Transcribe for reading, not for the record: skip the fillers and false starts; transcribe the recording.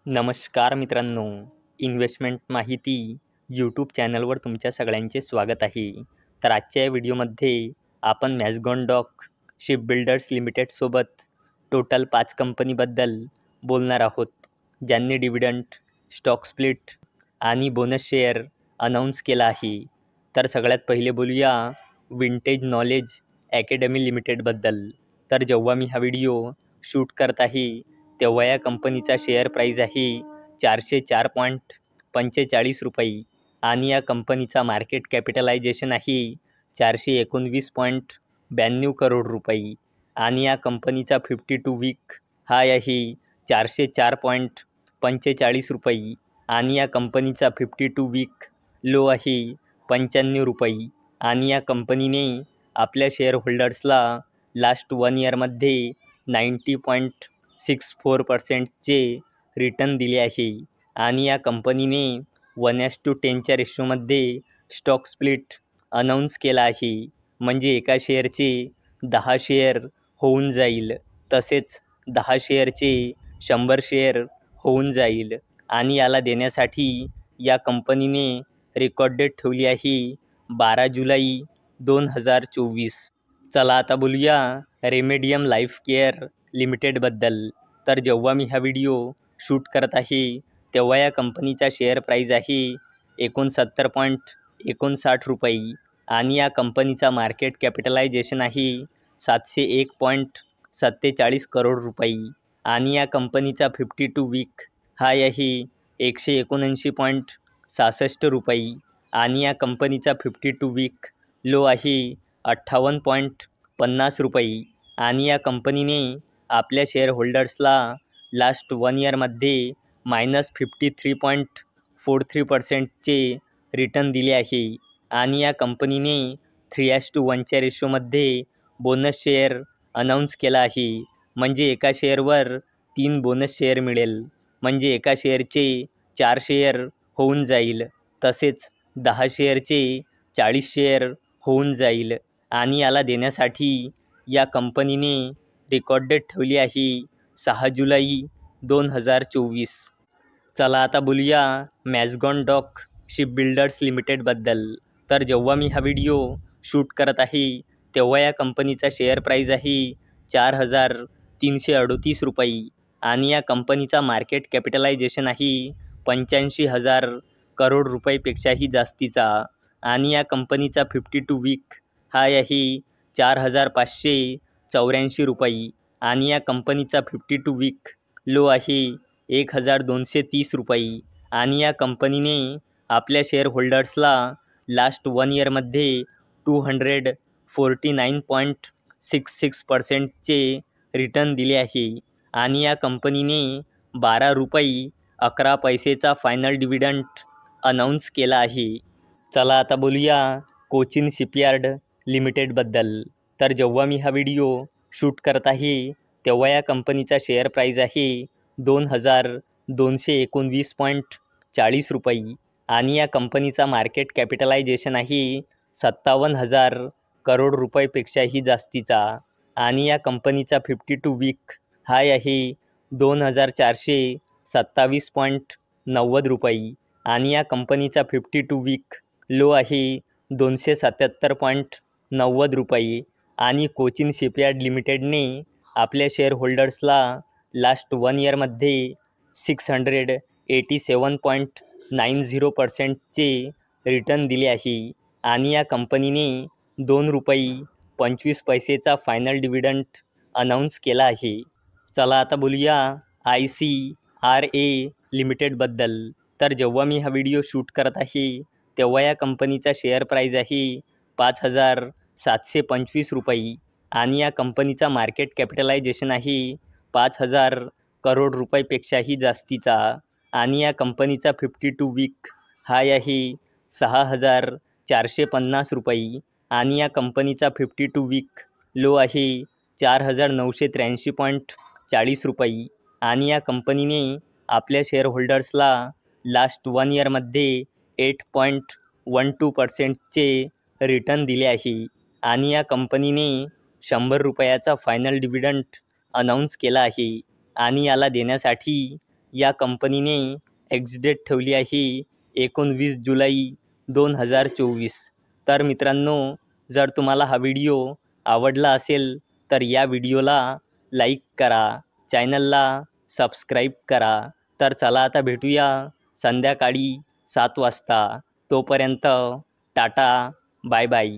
नमस्कार मित्रांनो, इन्व्हेस्टमेंट माहिती यूट्यूब चॅनलवर तुमच्या सगळ्यांचे स्वागत आहे. तर आजच्या या व्हिडिओमध्ये आपण मॅझगॉन डॉक शिपबिल्डर्स लिमिटेडसोबत टोटल 5 कंपनीबद्दल बोलणार आहोत, ज्यांनी डिव्हिडंड, स्टॉक स्प्लिट आणि बोनस शेअर अनाऊन्स केला आहे. तर सगळ्यात पहिले बोलूया विंटेज नॉलेज अकॅडमी लिमिटेडबद्दल. तर जेव्हा मी हा व्हिडिओ शूट करत आहे तेव्हा या कंपनीचा शेअर प्राईज आहे 404.45 रुपये आणि या कंपनीचा मार्केट कॅपिटलायझेशन आहे 419.92 करोड रुपये आणि या कंपनीचा 52 वीक हाय आहे 404.45 रुपये आणि या कंपनीचा 52 वीक लो आहे 95 रुपये आणि या कंपनीने आपल्या शेअर होल्डर्सला लास्ट 1 इयरमध्ये 90.64% रिटर्न दिले आहे आणि या कंपनीने 1:10च्या रेशोमध्ये स्टॉक स्प्लिट अनाऊन्स केला आहे. म्हणजे एका शेअरचे 10 शेअर होऊन जाईल, तसेच 10 शेअरचे 100 शेअर होऊन जाईल आणि याला देण्यासाठी या कंपनीने रेकॉर्ड डेट ठेवली आहे 12 जुलै 2024. चला आता बोलूया रेमेडियम लाईफ केअर लिमिटेडबद्दल. तर जेव्हा मी हा व्हिडिओ शूट करत आहे तेव्हा या कंपनीचा शेअर प्राईज आहे 69.59 रुपये आणि या कंपनीचा मार्केट कॅपिटलायझेशन आहे 701.47 करोड रुपये आणि या कंपनीचा 52 वीक हाय आहे 179.66 रुपये आणि या कंपनीचा 52 वीक लो आहे 58.50 रुपये आणि या कंपनीने आपल्या शेअर होल्डर्सला लास्ट 1 इयरमध्ये -53.43% रिटर्न दिले आहे आणि या कंपनीने 3:1च्या रेशोमध्ये बोनस शेअर अनाऊन्स केला आहे. म्हणजे एका शेअरवर 3 बोनस शेअर मिळेल. म्हणजे एका शेअरचे 4 शेअर होऊन जाईल, तसेच 10 शेअरचे 40 शेअर होऊन जाईल आणि याला देण्यासाठी या कंपनीने रेकॉर्ड डेट ठेवली आहे 6 जुलै 2024. चला आता बोलूया मॅझगॉन डॉक शिपबिल्डर्स लिमिटेडबद्दल. तर जेव्हा मी हा व्हिडिओ शूट करत आहे तेव्हा या कंपनीचा शेअर प्राईज आहे 4,338 रुपये आणि या कंपनीचा मार्केट कॅपिटलायझेशन आहे 85,000 करोड रुपयेपेक्षाही जास्तीचा आणि या कंपनीचा 52 वीक हाय आहे 4,584 रुपये आणि या कंपनीचा 52 वीक लो आहे 1,230 रुपये आणि या कंपनीने आपल्या शेअर होल्डर्सला लास्ट 1 इयरमध्ये 249.66% रिटर्न दिले आहे आणि या कंपनीने 12 रुपये 11 पैसेचा फायनल डिव्हिडंड अनाऊन्स केला आहे. चला आता बोलूया कोचिन शिपयार्ड लिमिटेडबद्दल. तर जेव्हा मी हा व्हिडिओ शूट करत आहे तेव्हा या कंपनीचा शेअर प्राईज आहे 2,219.40 रुपये आणि या कंपनीचा मार्केट कॅपिटलायझेशन आहे 57,000 करोड रुपयेपेक्षाही जास्तीचा आणि या कंपनीचा 52 वीक हाय आहे 2,427.90 रुपये आणि या कंपनीचा 52 वीक लो आहे 277.90 रुपये आणि कोचिन शिपयार्ड लिमिटेडने आपल्या शेअर होल्डर्सला लास्ट 1 इयरमध्ये 687.90% रिटर्न दिले आहे आणि या कंपनीने 2 रुपये 25 पैसेचा फायनल डिव्हिडंड अनाऊन्स केला आहे. चला आता बोलूया ICRA लिमिटेडबद्दल. तर जेव्हा मी हा व्हिडिओ शूट करत आहे तेव्हा या कंपनीचा शेअर प्राईज आहे 5,725 रुपये आणि या कंपनीचा मार्केट कॅपिटलायझेशन आहे 5,000 करोड रुपयेपेक्षाही जास्तीचा आणि या कंपनीचा 52 वीक हाय आहे 6,450 रुपये आणि या कंपनीचा 52 वीक लो आहे 4,983.40 रुपये आणि या कंपनीने आपल्या शेअर होल्डर्सला लास्ट 1 इयरमध्ये 8.12% रिटर्न दिले आहे आणि या कंपनीने 100 रुपयाचा फायनल डिव्हिडंड अनाऊन्स केला आहे आणि याला देण्यासाठी या कंपनीने एक्सडेट ठेवली आहे 19 जुलै 2024. तर मित्रांनो, जर तुम्हाला हा व्हिडिओ आवडला असेल तर या व्हिडिओला लाईक करा, चॅनलला सबस्क्राईब करा. तर चला आता भेटूया संध्याकाळी 7 वाजता. तोपर्यंत टाटा, बाय बाय.